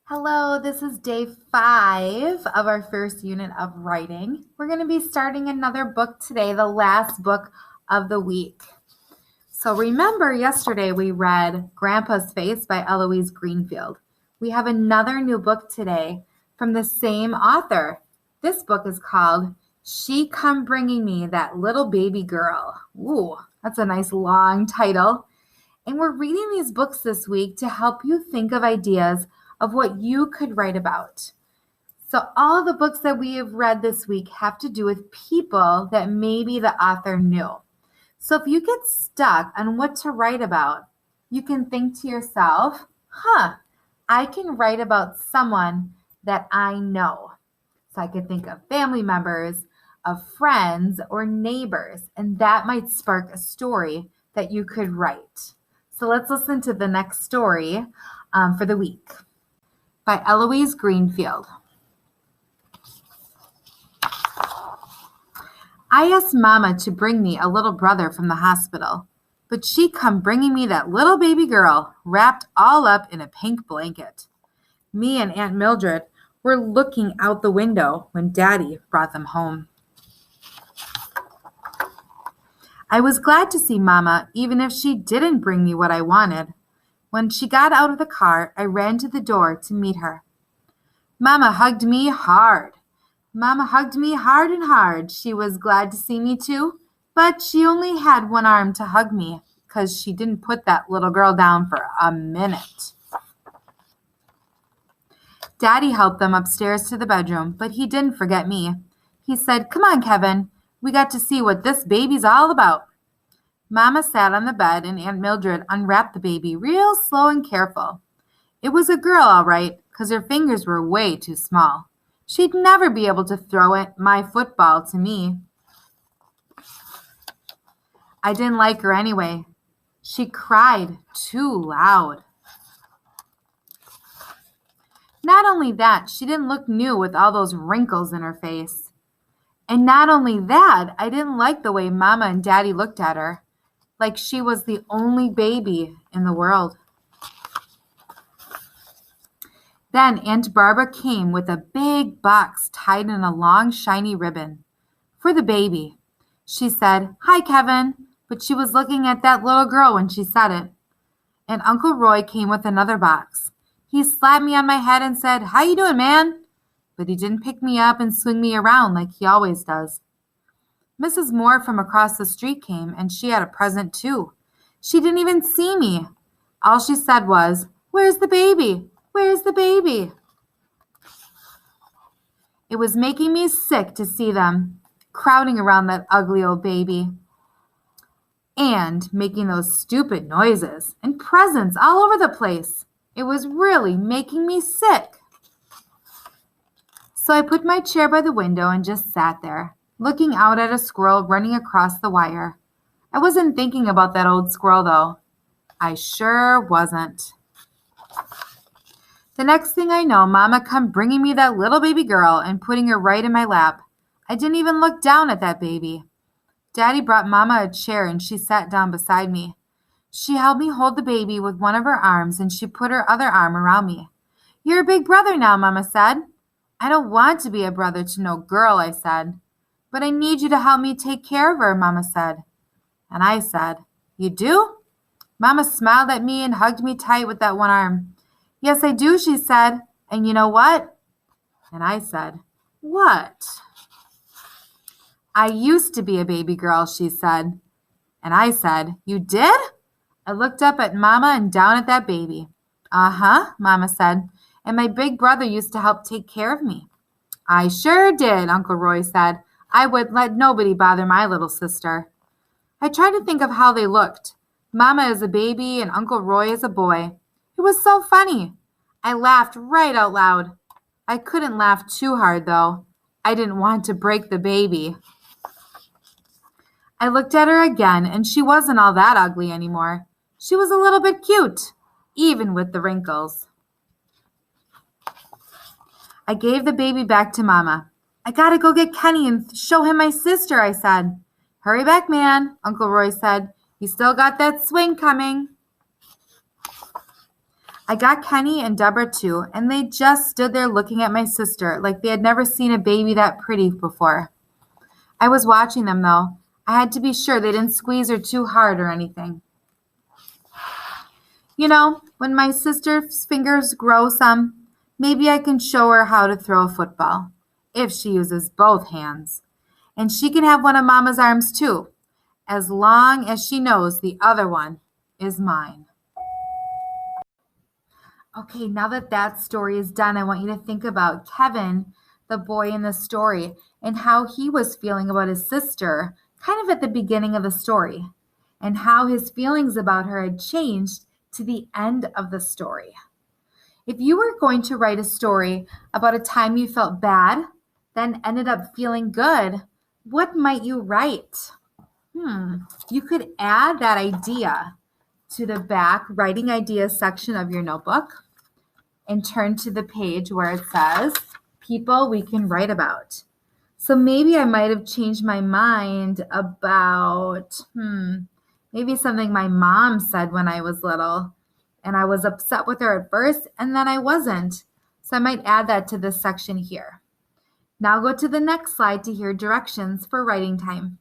Hello, this is day 5 of our first unit of writing. We're going to be starting another book today, the last book of the week. So remember yesterday we read Grandpa's Face by Eloise Greenfield. We have another new book today from the same author. This book is called She Come Bringing Me That Little Baby Girl. Ooh, that's a nice long title. And we're reading these books this week to help you think of ideas of what you could write about. So all the books that we have read this week have to do with people that maybe the author knew. So if you get stuck on what to write about, you can think to yourself, I can write about someone that I know. So I could think of family members, of friends, or neighbors, and that might spark a story that you could write. So let's listen to the next story for the week by Eloise Greenfield. I asked Mama to bring me a little brother from the hospital, but she come bringing me that little baby girl wrapped all up in a pink blanket. Me and Aunt Mildred were looking out the window when Daddy brought them home. I was glad to see Mama, even if she didn't bring me what I wanted. When she got out of the car, I ran to the door to meet her. Mama hugged me hard. Mama hugged me hard and hard. She was glad to see me too, but she only had one arm to hug me because she didn't put that little girl down for a minute. Daddy helped them upstairs to the bedroom, but he didn't forget me. He said, "Come on, Kevin. We got to see what this baby's all about." Mama sat on the bed and Aunt Mildred unwrapped the baby real slow and careful. It was a girl, all right, because her fingers were way too small. She'd never be able to throw my football to me. I didn't like her anyway. She cried too loud. Not only that, she didn't look new with all those wrinkles in her face. And not only that, I didn't like the way Mama and Daddy looked at her, like she was the only baby in the world. Then Aunt Barbara came with a big box tied in a long, shiny ribbon. "For the baby." She said, "Hi, Kevin," but she was looking at that little girl when she said it. And Uncle Roy came with another box. He slapped me on my head and said, "How you doing, man?" But he didn't pick me up and swing me around like he always does. Mrs. Moore from across the street came, and she had a present too. She didn't even see me. All she said was, "Where's the baby? Where's the baby?" It was making me sick to see them crowding around that ugly old baby and making those stupid noises and presents all over the place. It was really making me sick. So I put my chair by the window and just sat there, looking out at a squirrel running across the wire. I wasn't thinking about that old squirrel, though. I sure wasn't. The next thing I know, Mama come bringing me that little baby girl and putting her right in my lap. I didn't even look down at that baby. Daddy brought Mama a chair and she sat down beside me. She helped me hold the baby with one of her arms and she put her other arm around me. "You're a big brother now," Mama said. "I don't want to be a brother to no girl," I said. "But I need you to help me take care of her," Mama said. And I said, "You do?" Mama smiled at me and hugged me tight with that one arm. "Yes, I do," she said. "And you know what?" And I said, "What?" "I used to be a baby girl," she said. And I said, "You did?" I looked up at Mama and down at that baby. "Uh-huh," Mama said. "And my big brother used to help take care of me." "I sure did," Uncle Roy said. "I wouldn't let nobody bother my little sister." I tried to think of how they looked. Mama as a baby and Uncle Roy as a boy. It was so funny. I laughed right out loud. I couldn't laugh too hard, though. I didn't want to break the baby. I looked at her again, and she wasn't all that ugly anymore. She was a little bit cute, even with the wrinkles. I gave the baby back to Mama. "I gotta go get Kenny and show him my sister," I said. "Hurry back, man," Uncle Roy said. "You still got that swing coming." I got Kenny and Deborah too, and they just stood there looking at my sister like they had never seen a baby that pretty before. I was watching them though. I had to be sure they didn't squeeze her too hard or anything. When my sister's fingers grow some, maybe I can show her how to throw a football, if she uses both hands. And she can have one of Mama's arms too, as long as she knows the other one is mine. Okay, now that that story is done, I want you to think about Kevin, the boy in the story, and how he was feeling about his sister, kind of at the beginning of the story, and how his feelings about her had changed to the end of the story. If you were going to write a story about a time you felt bad, then ended up feeling good, what might you write? You could add that idea to the back writing ideas section of your notebook and turn to the page where it says people we can write about. So maybe I might have changed my mind about maybe something my mom said when I was little, and I was upset with her at first and then I wasn't. So I might add that to this section here. Now go to the next slide to hear directions for writing time.